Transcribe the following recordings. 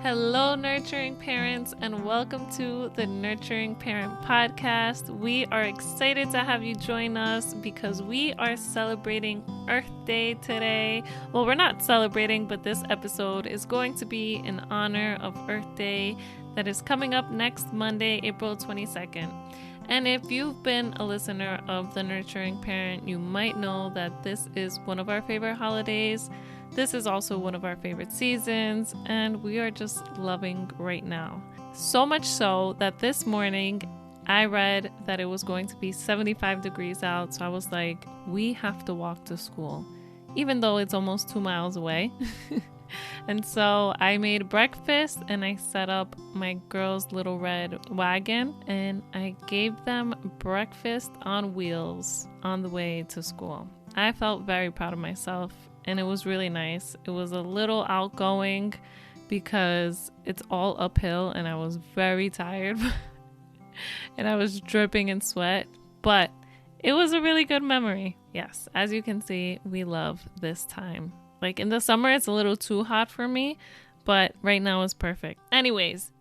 Hello, nurturing parents, and welcome to the Nurturing Parent Podcast. We are excited to have you join us because we are celebrating Earth Day today. Well, we're not celebrating, but this episode is going to be in honor of Earth Day that is coming up next Monday, April 22nd. And if you've been a listener of the Nurturing Parent, you might know that this is one of our favorite holidays. This is also one of our favorite seasons, and we are just loving right now. So much so that this morning I read that it was going to be 75 degrees out, so I was like, we have to walk to school, even though it's almost 2 miles away. And so I made breakfast and I set up my girls' little red wagon and I gave them breakfast on wheels on the way to school. I felt very proud of myself and it was really nice. It was a little outgoing because it's all uphill and I was very tired and I was dripping in sweat, but it was a really good memory. Yes, as you can see, we love this time. Like in the summer, it's a little too hot for me, but right now is perfect. Anyways,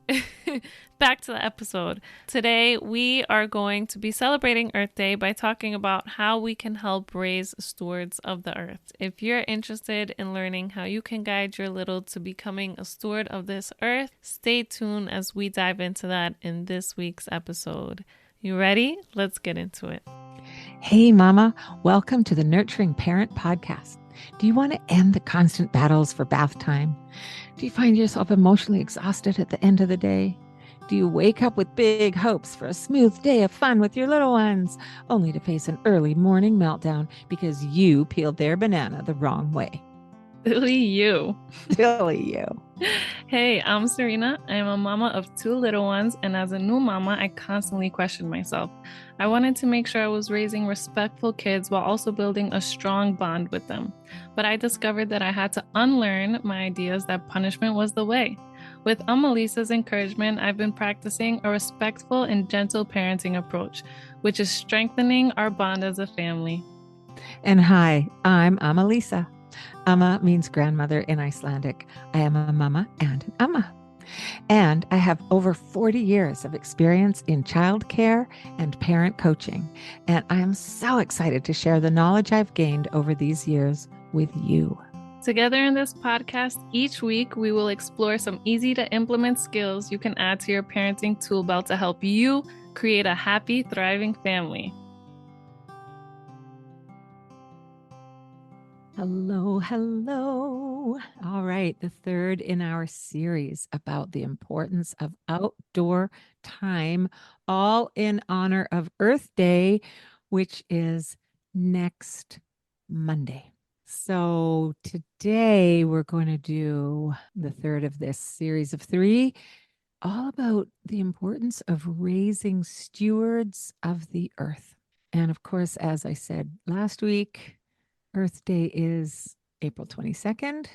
back to the episode. Today, we are going to be celebrating Earth Day by talking about how we can help raise stewards of the earth. If you're interested in learning how you can guide your little to becoming a steward of this earth, stay tuned as we dive into that in this week's episode. You ready? Let's get into it. Hey, Mama. Welcome to the Nurturing Parent Podcast. Do you want to end the constant battles for bath time? Do you find yourself emotionally exhausted at the end of the day? Do you wake up with big hopes for a smooth day of fun with your little ones, only to face an early morning meltdown because you peeled their banana the wrong way? Silly you. Silly you. Hey, I'm Serena. I'm a mama of 2 little ones, and as a new mama, I constantly questioned myself. I wanted to make sure I was raising respectful kids while also building a strong bond with them. But I discovered that I had to unlearn my ideas that punishment was the way. With Lisa's encouragement, I've been practicing a respectful and gentle parenting approach, which is strengthening our bond as a family. And hi, I'm Lisa. Amma means grandmother in Icelandic. I am a mama and an amma. And I have over 40 years of experience in childcare and parent coaching. And I am so excited to share the knowledge I've gained over these years with you. Together in this podcast, each week we will explore some easy to implement skills you can add to your parenting tool belt to help you create a happy, thriving family. Hello, hello. All right, the third in our series about the importance of outdoor time, all in honor of Earth Day, which is next Monday. So today we're going to do the third of this series of 3, all about the importance of raising stewards of the earth. And of course, as I said last week, Earth Day is April 22nd,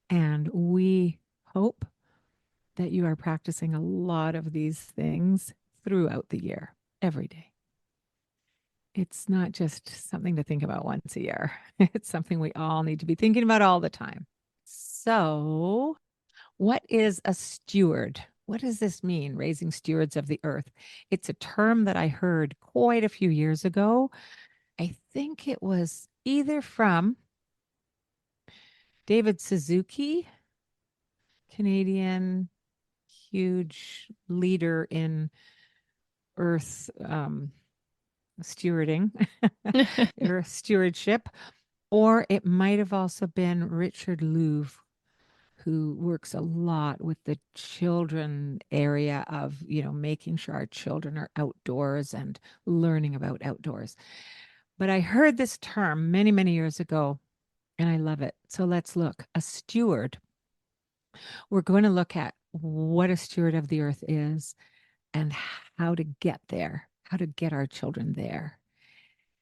and we hope that you are practicing a lot of these things throughout the year, every day. It's not just something to think about once a year. It's something we all need to be thinking about all the time. So, what is a steward? What does this mean, raising stewards of the earth? It's a term that I heard quite a few years ago. I think it was either from David Suzuki, Canadian, huge leader in earth stewarding, earth stewardship, or it might have also been Richard Louv, who works a lot with the children area of, making sure our children are outdoors and learning about outdoors. But I heard this term many, many years ago, and I love it. So let's look. A steward. We're going to look at what a steward of the earth is and how to get there, how to get our children there.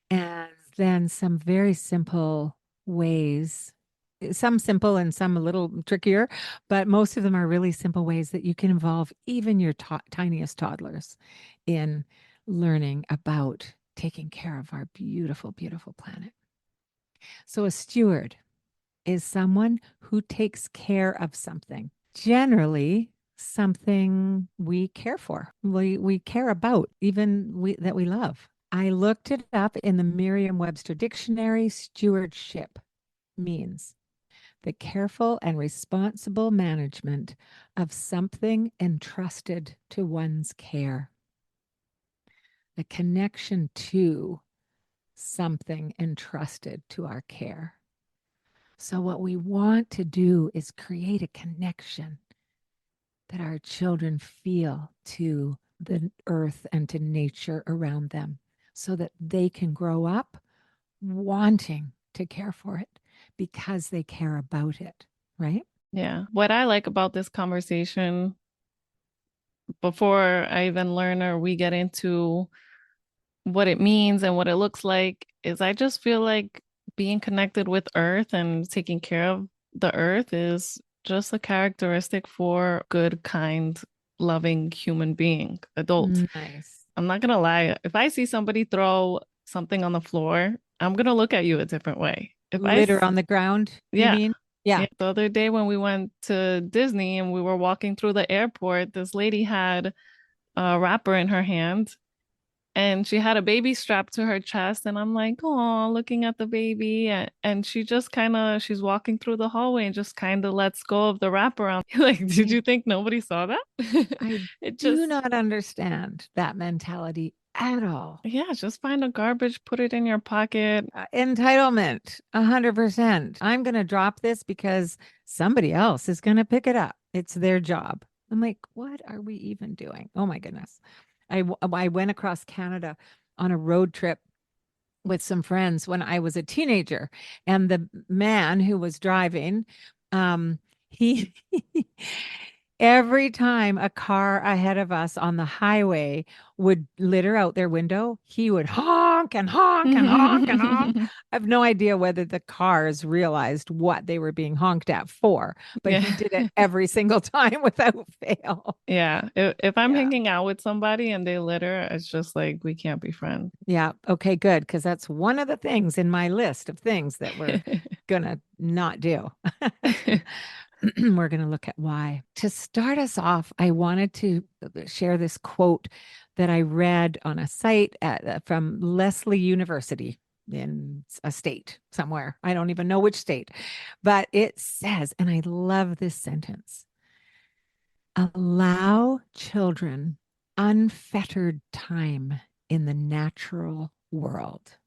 And then some very simple ways, some simple and some a little trickier, but most of them are really simple ways that you can involve even your tiniest toddlers in learning about taking care of our beautiful, beautiful planet. So a steward is someone who takes care of something. Generally, something we care for, we care about, even that we love. I looked it up in the Merriam-Webster dictionary. Stewardship means the careful and responsible management of something entrusted to one's care, a connection to something entrusted to our care. So, what we want to do is create a connection that our children feel to the earth and to nature around them so that they can grow up wanting to care for it because they care about it, right? Yeah. What I like about this conversation before I even learn or we get into what it means and what it looks like is I just feel like being connected with earth and taking care of the earth is just a characteristic for good, kind, loving human being, adult. Nice. I'm not gonna lie. If I see somebody throw something on the floor, I'm gonna look at you a different way. If I, Litter on the ground, you yeah, mean? Yeah. yeah. The other day when we went to Disney and we were walking through the airport, this lady had a wrapper in her hand and she had a baby strapped to her chest. And I'm like, oh, looking at the baby. And she just kind of, she's walking through the hallway and just kind of lets go of the wraparound. Like, did I, you think nobody saw that? I It do just, not understand that mentality at all. yeah, just find a garbage, put it in your pocket. Entitlement, 100%. I'm going to drop this because somebody else is going to pick it up. It's their job. I'm like, what are we even doing? Oh my goodness. I went across Canada on a road trip with some friends when I was a teenager, and the man who was driving, he every time a car ahead of us on the highway would litter out their window, he would honk and honk and honk and honk. I have no idea whether the cars realized what they were being honked at for, but Yeah. he did it every single time without fail. Yeah. If I'm Yeah. hanging out with somebody and they litter, it's just like we can't be friends. Yeah. Okay, good. Because that's one of the things in my list of things that we're going to not do. We're going to look at why. To start us off, I wanted to share this quote that I read on a site from Lesley University in a state somewhere. I don't even know which state, but it says, and I love this sentence: allow children unfettered time in the natural world.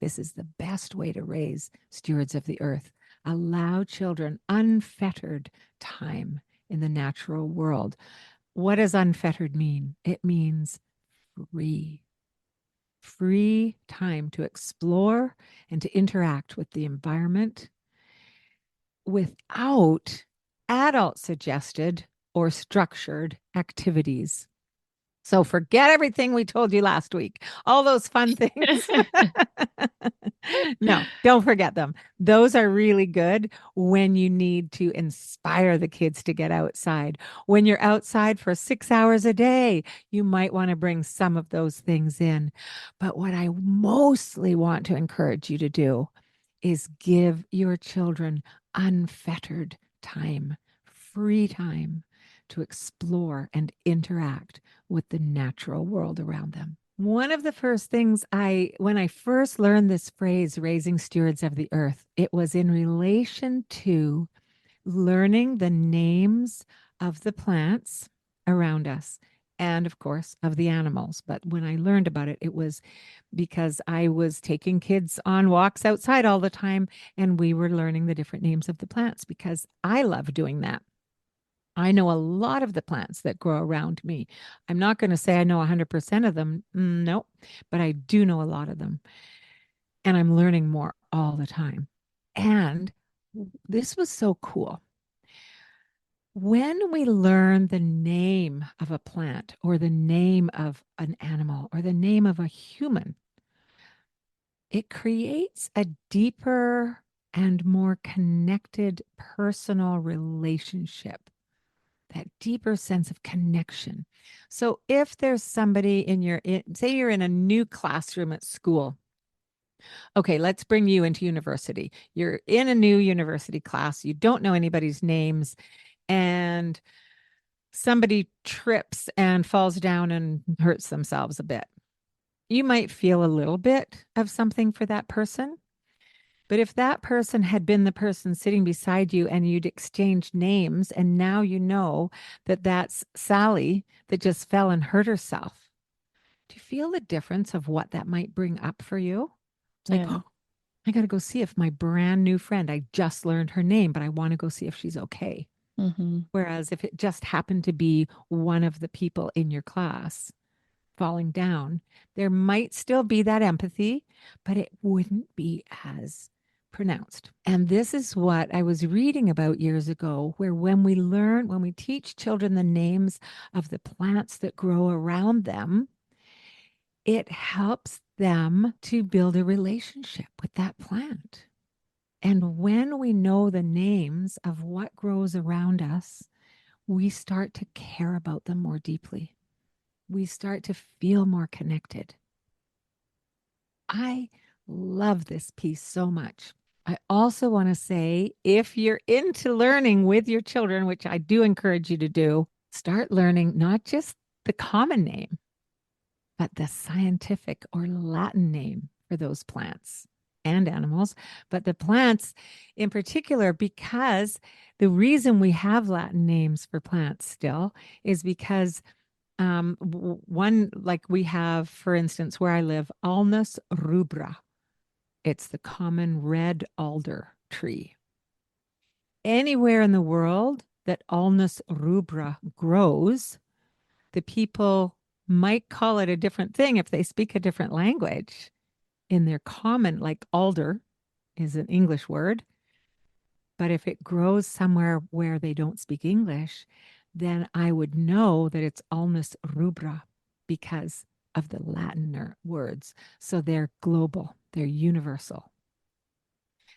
This is the best way to raise stewards of the earth. Allow children unfettered time in the natural world. What does unfettered mean? It means free. Free time to explore and to interact with the environment without adult suggested or structured activities. So forget everything we told you last week, all those fun things. No, don't forget them. Those are really good when you need to inspire the kids to get outside. When you're outside for 6 hours a day, you might want to bring some of those things in. But what I mostly want to encourage you to do is give your children unfettered time, free time to explore and interact with the natural world around them. One of the first things when I first learned this phrase, raising stewards of the earth, it was in relation to learning the names of the plants around us and, of course, of the animals. But when I learned about it, it was because I was taking kids on walks outside all the time, and we were learning the different names of the plants because I love doing that. I know a lot of the plants that grow around me. I'm not going to say I know 100% of them. No, but I do know a lot of them. And I'm learning more all the time. And this was so cool. When we learn the name of a plant or the name of an animal or the name of a human, it creates a deeper and more connected personal relationship, that deeper sense of connection. So if there's somebody say you're in a new classroom at school. Okay, let's bring you into university. You're in a new university class. You don't know anybody's names. and somebody trips and falls down and hurts themselves a bit. You might feel a little bit of something for that person. But if that person had been the person sitting beside you and you'd exchanged names, and now you know that that's Sally that just fell and hurt herself, do you feel the difference of what that might bring up for you? It's like, Yeah. oh, I got to go see if my brand new friend, I just learned her name, but I want to go see if she's okay. Mm-hmm. Whereas if it just happened to be one of the people in your class falling down, there might still be that empathy, but it wouldn't be as pronounced. And this is what I was reading about years ago, where when we teach children the names of the plants that grow around them, it helps them to build a relationship with that plant. And when we know the names of what grows around us, we start to care about them more deeply. We start to feel more connected. I love this piece so much. I also want to say if you're into learning with your children, which I do encourage you to do, start learning not just the common name, but the scientific or Latin name for those plants and animals, but the plants in particular, because the reason we have Latin names for plants still is because one, like we have, for instance, where I live, Alnus rubra. It's the common red alder tree. Anywhere in the world that Alnus rubra grows, the people might call it a different thing if they speak a different language. In their common, like alder is an English word, but if it grows somewhere where they don't speak English, then I would know that it's Alnus rubra because of the Latin words. So they're global, they're universal.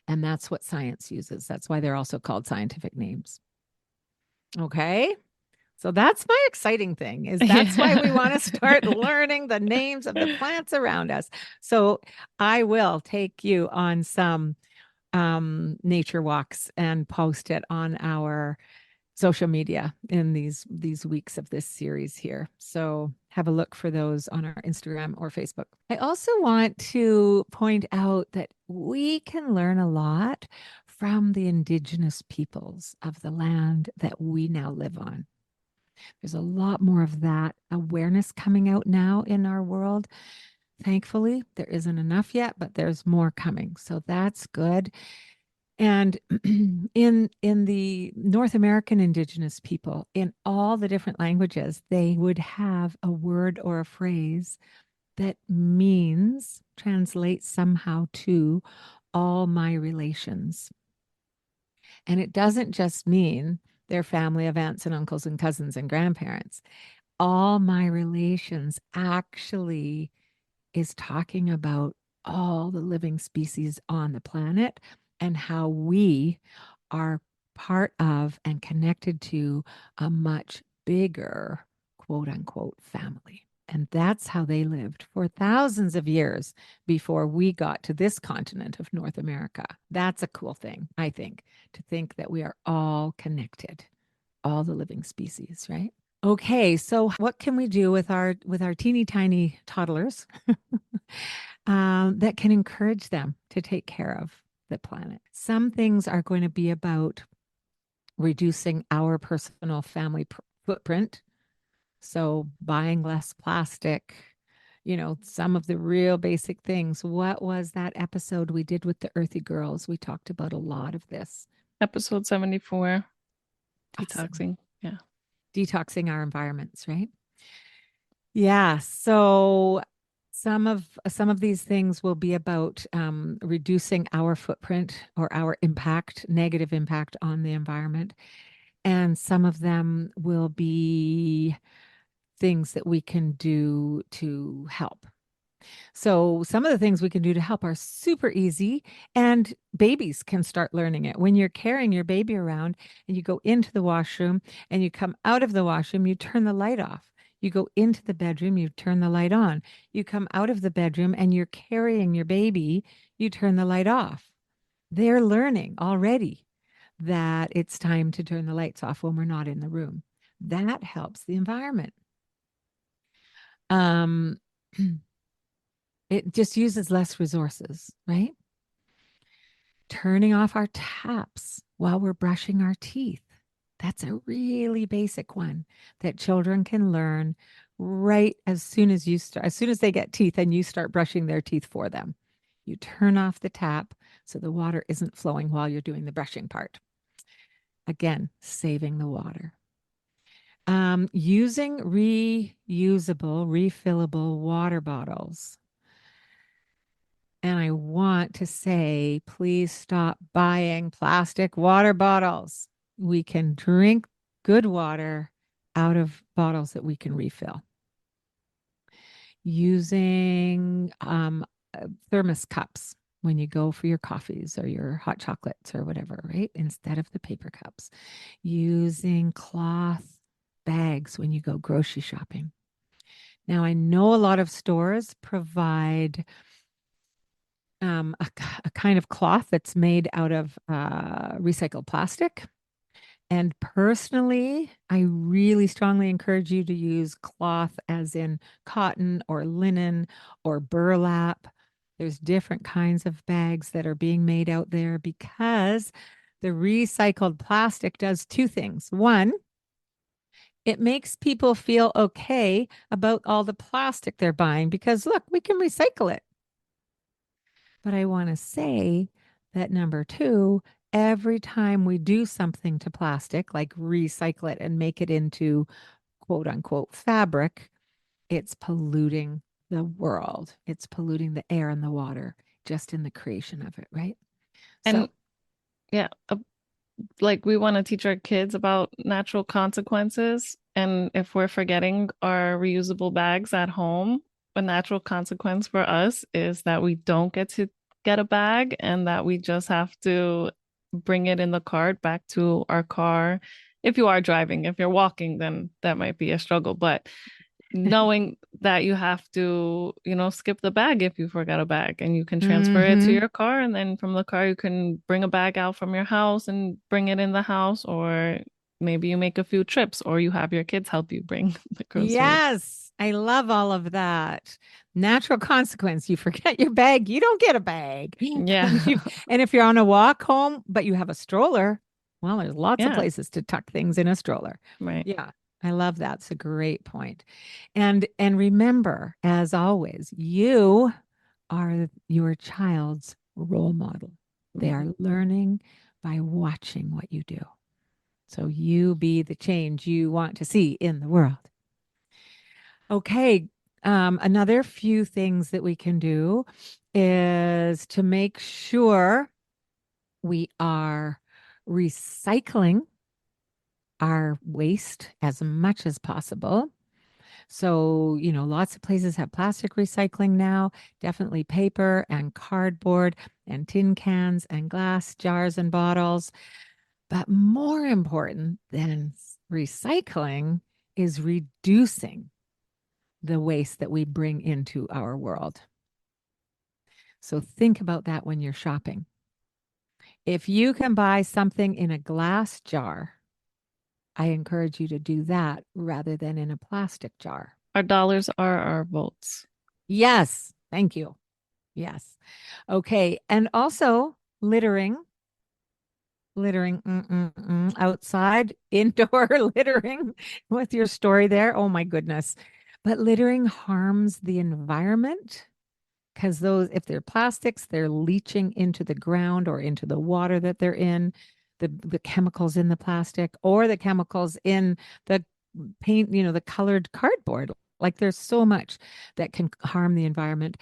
And that's what science uses. That's why they're also called scientific names. Okay. So that's my exciting thing is that's why we want to start learning the names of the plants around us. So I will take you on some nature walks and post it on our social media in these weeks of this series here. So have a look for those on our Instagram or Facebook. I also want to point out that we can learn a lot from the indigenous peoples of the land that we now live on. There's a lot more of that awareness coming out now in our world. Thankfully, there isn't enough yet, but there's more coming. So that's good. And in the North American indigenous people, in all the different languages, they would have a word or a phrase that translates somehow to all my relations. And it doesn't just mean their family of aunts and uncles and cousins and grandparents. All my relations actually is talking about all the living species on the planet and how we are part of and connected to a much bigger quote unquote family. And that's how they lived for thousands of years before we got to this continent of North America. That's a cool thing, I think, to think that we are all connected, all the living species, right? Okay, so what can we do with our teeny tiny toddlers that can encourage them to take care of the planet? Some things are going to be about reducing our personal family footprint. So buying less plastic, some of the real basic things. What was that episode we did with the Earthy Girls? We talked about a lot of this. Episode 74. Awesome. Detoxing. Yeah. Detoxing our environments, right? Yeah. So some of these things will be about reducing our footprint or our negative impact on the environment. And some of them will be things that we can do to help. So some of the things we can do to help are super easy, and babies can start learning it. When you're carrying your baby around and you go into the washroom and you come out of the washroom, you turn the light off. You go into the bedroom, you turn the light on. You come out of the bedroom and you're carrying your baby, you turn the light off. They're learning already that it's time to turn the lights off when we're not in the room. That helps the environment. Um, it just uses less resources, right? Turning off our taps while we're brushing our teeth. That's a really basic one that children can learn right as soon as as soon as they get teeth and you start brushing their teeth for them. You turn off the tap so the water isn't flowing while you're doing the brushing part. Again, saving the water. Using reusable, refillable water bottles. And I want to say, please stop buying plastic water bottles. We can drink good water out of bottles that we can refill. Using thermos cups when you go for your coffees or your hot chocolates or whatever, right? Instead of the paper cups. Using cloth bags when you go grocery shopping. Now, I know a lot of stores provide a kind of cloth that's made out of recycled plastic. And personally, I really strongly encourage you to use cloth as in cotton or linen or burlap. There's different kinds of bags that are being made out there because the recycled plastic does two things. One, it makes people feel okay about all the plastic they're buying because look, we can recycle it. But I want to say that number two, every time we do something to plastic, like recycle it and make it into quote unquote fabric, it's polluting the world. It's polluting the air and the water just in the creation of it, right? And So, yeah, like we want to teach our kids about natural consequences. And if we're forgetting our reusable bags at home, a natural consequence for us is that we don't get to get a bag and that we just have to bring it in the cart back to our car. If you are driving, if you're walking, then that might be a struggle. But knowing that you have to, skip the bag if you forgot a bag and you can transfer it to mm-hmm. your car. And then from the car, you can bring a bag out from your house and bring it in the house. Or maybe you make a few trips or you have your kids help you bring the groceries. Yes, I love all of that. Natural consequence. You forget your bag, you don't get a bag. Yeah. And if you're on a walk home, but you have a stroller, well, there's lots of Yeah. places to tuck things in a stroller. Right. Yeah, I love that. It's a great point. And remember, as always, you are your child's role model. They are Mhm. learning by watching what you do. So you be the change you want to see in the world. Okay. Another few things that we can do is to make sure we are recycling our waste as much as possible. So, lots of places have plastic recycling now, definitely paper and cardboard and tin cans and glass jars and bottles. But more important than recycling is reducing the waste that we bring into our world. So think about that when you're shopping. If you can buy something in a glass jar, I encourage you to do that rather than in a plastic jar. Our dollars are our votes. Yes, thank you. Yes. Okay. And also littering, outside, indoor littering with your story there. Oh my goodness. But littering harms the environment because those, if they're plastics, they're leaching into the ground or into the water that they're in, the chemicals in the plastic or the chemicals in the paint, the colored cardboard. Like there's so much that can harm the environment.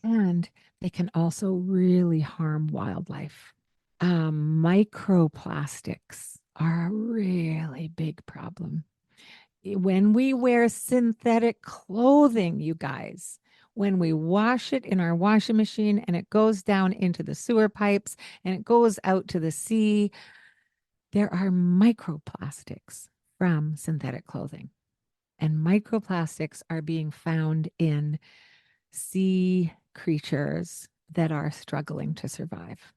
And they can also really harm wildlife. Microplastics are a really big problem. When we wear synthetic clothing, you guys, when we wash it in our washing machine and it goes down into the sewer pipes and it goes out to the sea, there are microplastics from synthetic clothing. And microplastics are being found in sea creatures that are struggling to survive.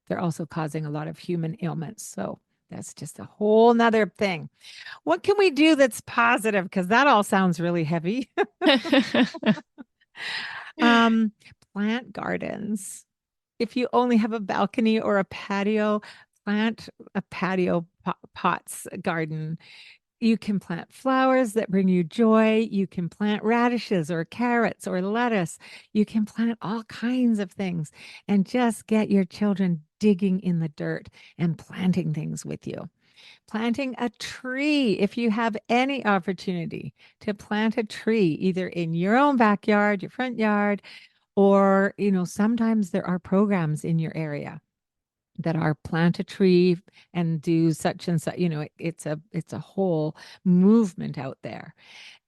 they're also causing a lot of human ailments. So that's just a whole nother thing. What can we do that's positive? Because that all sounds really heavy. um, Plant gardens. If you only have a balcony or a patio, plant a patio pots garden. You can plant flowers that bring you joy. You can plant radishes or carrots or lettuce. You can plant all kinds of things and just get your children digging in the dirt and planting things with you. Planting a tree, if you have any opportunity to plant a tree, either in your own backyard, your front yard, or, sometimes there are programs in your area that are plant a tree and do such and such. It's a whole movement out there.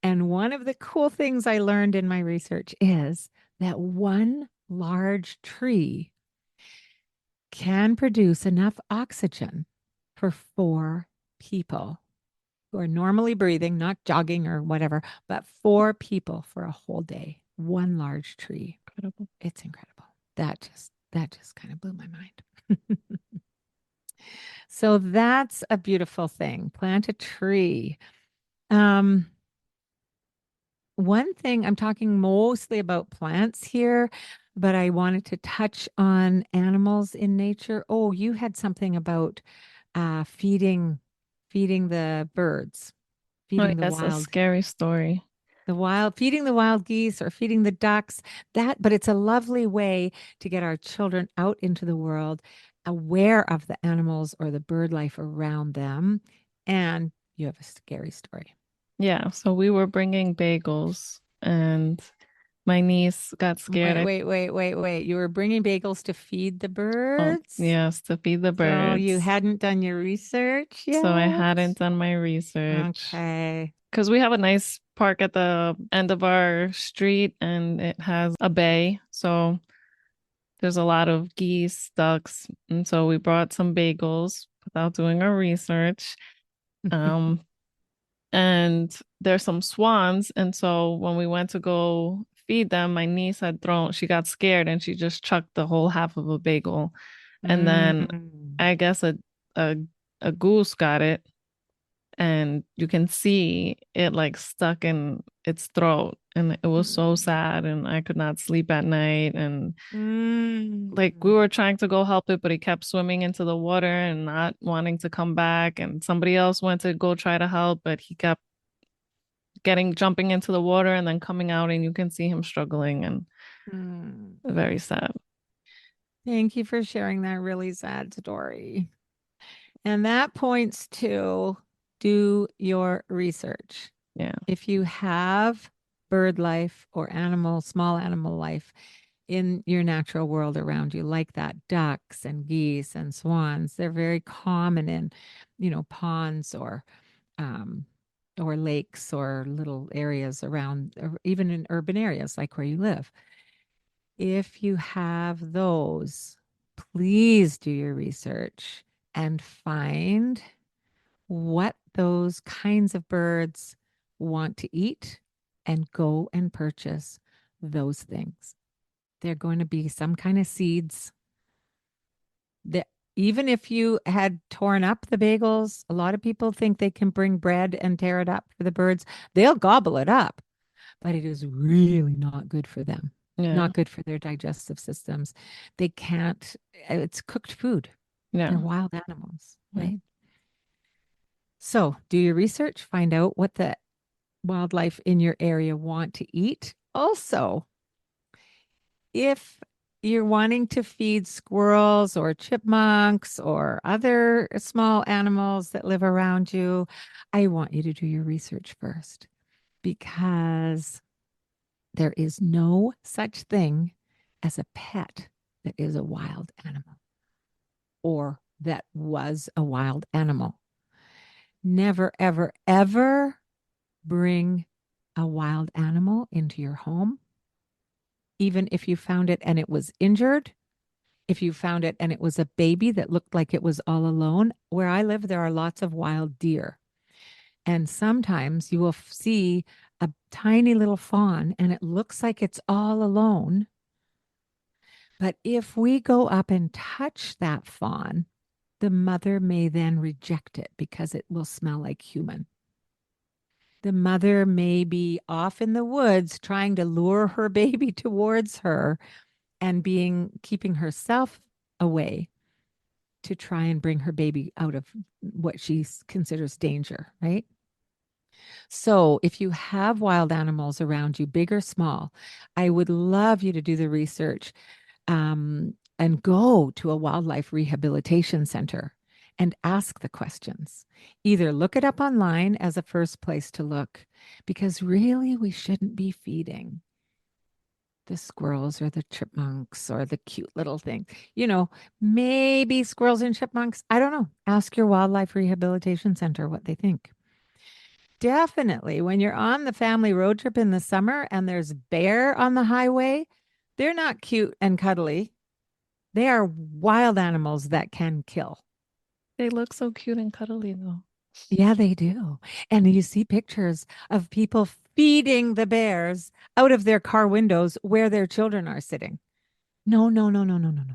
And one of the cool things I learned in my research is that one large tree can produce enough oxygen for 4 people who are normally breathing, not jogging or whatever, but 4 people for a whole day. One large tree. Incredible. It's incredible. That just kind of blew my mind. So that's a beautiful thing. Plant a tree. Um, One thing, I'm talking mostly about plants here, but I wanted to touch on animals in nature. Oh, you had something about feeding the birds, Oh, feeding the yes, a wild scary story. feeding the wild geese or feeding the ducks. But it's a lovely way to get our children out into the world, aware of the animals or the bird life around them. And you have a scary story. Yeah, so we were bringing bagels and my niece got scared. Wait. You were bringing bagels to feed the Oh, birds? yes, to feed the So you birds. hadn't done your research So I yet? hadn't done my research Okay. because we have a nice park at the end of our street and it has a bay. So there's a lot of geese, ducks. And so we brought some bagels without doing our research. Um, and there's some swans. And so when we went to go feed them, my niece she got scared and she just chucked the whole half of a bagel. And then Mm. I guess a, a goose got it and you can see it like stuck in its throat. And it was so sad and I could not sleep at night. And like we Mm. were trying to go help it, but he kept swimming into the water and not wanting to come back. And somebody else went to go try to help, but he kept jumping into the water and then coming out and you can see him struggling and Mm. very sad. Thank you for sharing that really sad story. And that points to do your research. Yeah. If you have bird life or small animal life in your natural world around you, like that, ducks and geese and swans, they're very common in, ponds um, or lakes or little areas around, or even in urban areas like where you live. If you have those, please do your research and find what those kinds of birds want to eat and go and purchase those things. They're going to be some kind of seeds that, even if you had torn up the bagels, a lot of people think they can bring bread and tear it up for the birds. They'll gobble it up, but it is really not good for them, Yeah. not good for their digestive systems. They can't, it's cooked food. They're Yeah. wild animals, Yeah. right? So do your research, find out what the wildlife in your area want to eat. Also, if you're wanting to feed squirrels or chipmunks or other small animals that live around you, I want you to do your research first, because there is no such thing as a pet that is a wild animal or that was a wild animal. Never, ever, ever bring a wild animal into your home, even if you found it and it was injured. If you found it and it was a baby that looked like it was all alone. Where I live, there are lots of wild deer. And sometimes you will see a tiny little fawn and it looks like it's all alone, But if we go up and touch that fawn, the mother may then reject it because it will smell like human. The mother may be off in the woods trying to lure her baby towards her and keeping herself away to try and bring her baby out of what she considers danger, right? So, if you have wild animals around you, big or small, I would love you to do the research and go to a wildlife rehabilitation center and ask the questions. Either look it up online as a first place to look, because really we shouldn't be feeding the squirrels or the chipmunks or the cute little thing. Maybe squirrels and chipmunks. I don't know. Ask your wildlife rehabilitation center what they think. Definitely, when you're on the family road trip in the summer and there's bear on the highway, they're not cute and cuddly. They are wild animals that can kill. They look so cute and cuddly, though. Yeah, they do. And you see pictures of people feeding the bears out of their car windows where their children are sitting. No, no, no, no, no, no, no.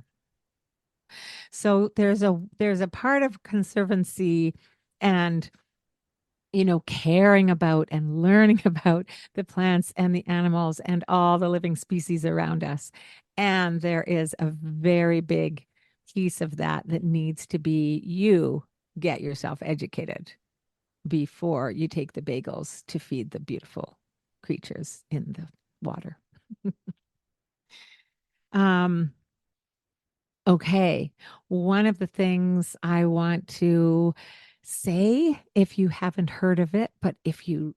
So there's a part of conservancy and caring about and learning about the plants and the animals and all the living species around us. And there is a very big piece of that that needs to be you get yourself educated before you take the bagels to feed the beautiful creatures in the water. um, okay. One of the things I want to say, if you haven't heard of it, but if you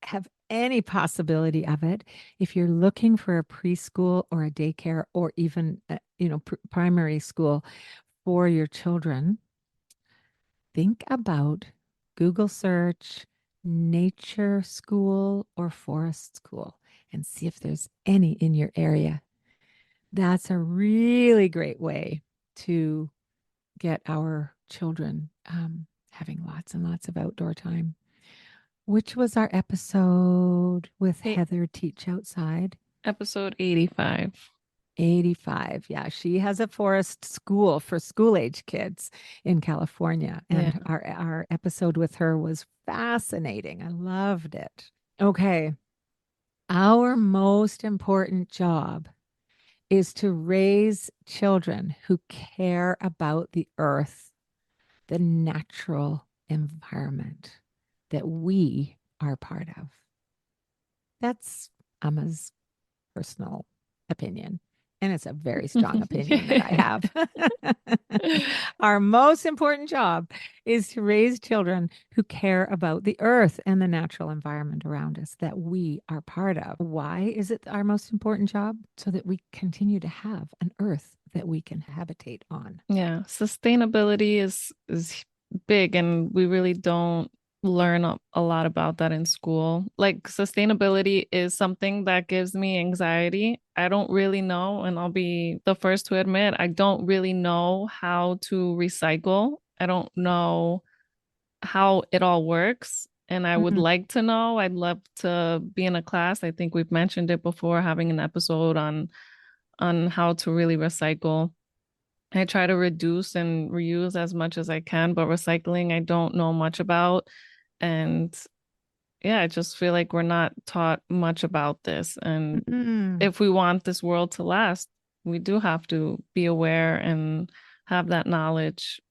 have any possibility of it, if you're looking for a preschool or a daycare or even primary school for your children, think about Google search nature school or forest school and see if there's any in your area. That's a really great way to get our children having lots and lots of outdoor time. Which was our episode with Hey, Heather Teach Outside? episode 85. 85. Yeah, she has a forest school for school age kids in California. Yeah. And our episode with her was fascinating. I loved it. Okay. Our most important job is to raise children who care about the earth, the natural environment that we are part of. That's Emma's personal opinion. And it's a very strong opinion that I have. Our most important job is to raise children who care about the earth and the natural environment around us that we are part of. Why is it our most important job? So that we continue to have an earth that we can habitate on. Yeah, sustainability is big, and we really don't learn a lot about that in school. Like, sustainability is something that gives me anxiety. I don't really know, and I'll be the first to admit, I don't really know how to recycle. I don't know how it all works, and I would Mhm. like to know. I'd love to be in a class. I think we've mentioned it before, having an episode on how to really recycle. I try to reduce and reuse as much as I can, but recycling I don't know much about. And yeah, I just feel like we're not taught much about this. And Mm-mm. if we want this world to last, we do have to be aware and have that knowledge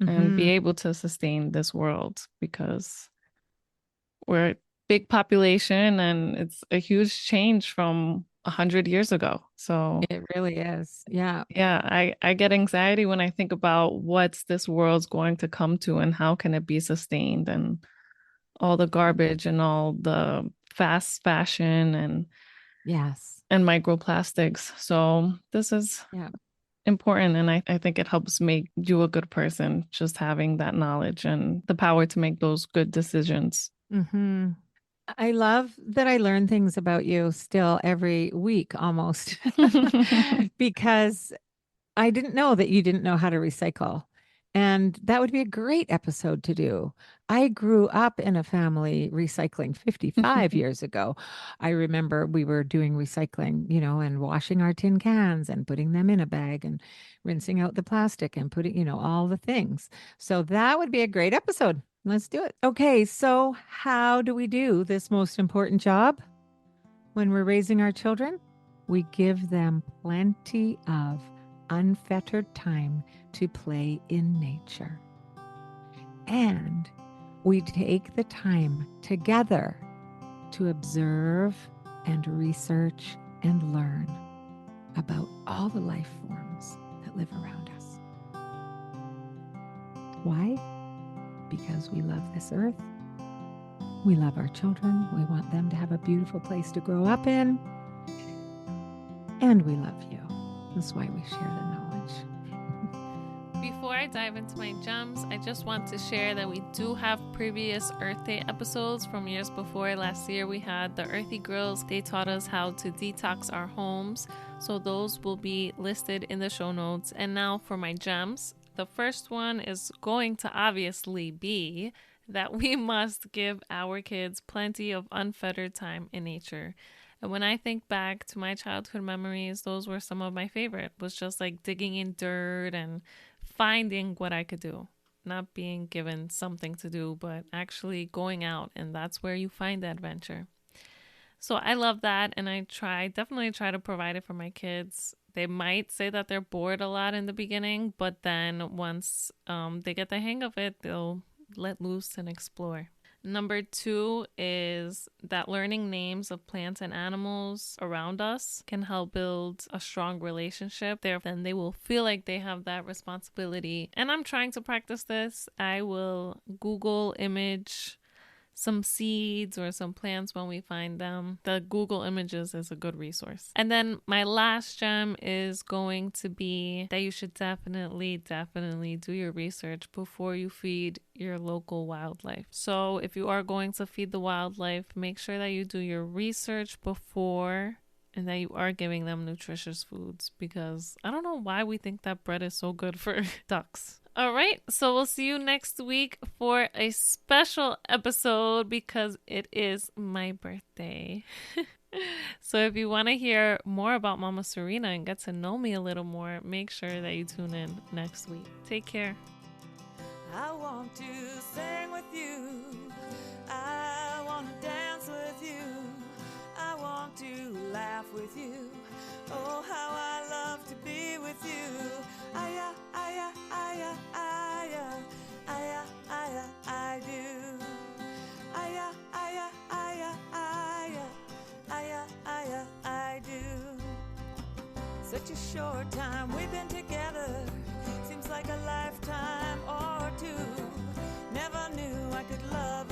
and be Mhm. able to sustain this world, because we're a big population and it's a huge change from 100 years ago. So It really is. Yeah. yeah, I get anxiety when I think about what's this world's going to come to and how can it be sustained, and all the garbage and all the fast fashion Yes. and microplastics. So this is Yeah. important, and I think it helps make you a good person, just having that knowledge and the power to make those good decisions. Hmm. I love that I learn things about you still every week almost because I didn't know that you didn't know how to recycle. And that would be a great episode to do. I grew up in a family recycling 55 years ago. I remember we were doing recycling, and washing our tin cans and putting them in a bag and rinsing out the plastic and putting, all the things. So that would be a great episode. Let's do it. Okay, so how do we do this most important job when we're raising our children? We give them plenty of unfettered time to play in nature. And we take the time together to observe and research and learn about all the life forms that live around us. Why? Because we love this earth. We love our children. We want them to have a beautiful place to grow up in. And we love you. That's why we share the knowledge. Before I dive into my gems, I just want to share that we do have previous Earth Day episodes from years before. Last year we had the Earthy Girls. They taught us how to detox our homes. So those will be listed in the show notes. And now for my gems. The first one is going to obviously be that we must give our kids plenty of unfettered time in nature. And when I think back to my childhood memories, those were some of my favorite. Was just like digging in dirt and finding what I could do. Not being given something to do, but actually going out. And that's where you find the adventure. So I love that. And I definitely try to provide it for my kids. They might say that they're bored a lot in the beginning, but then once they get the hang of it, they'll let loose and explore. Number 2 is that learning names of plants and animals around us can help build a strong relationship. Then they will feel like they have that responsibility. And I'm trying to practice this. I will Google image some seeds or some plants when we find them. The Google Images is a good resource. And then my last gem is going to be that you should definitely do your research before you feed your local wildlife. So if you are going to feed the wildlife, make sure that you do your research before and that you are giving them nutritious foods, because I don't know why we think that bread is so good for ducks. All right, so we'll see you next week for a special episode because it is my birthday. So if you want to hear more about Mama Serena and get to know me a little more, make sure that you tune in next week. Take care. I want to sing with you. I want to dance with you. I want to laugh with you. Oh, how I love to be with you. I do. I do. Such a short time we've been together. Seems like a lifetime or two. Never knew I could love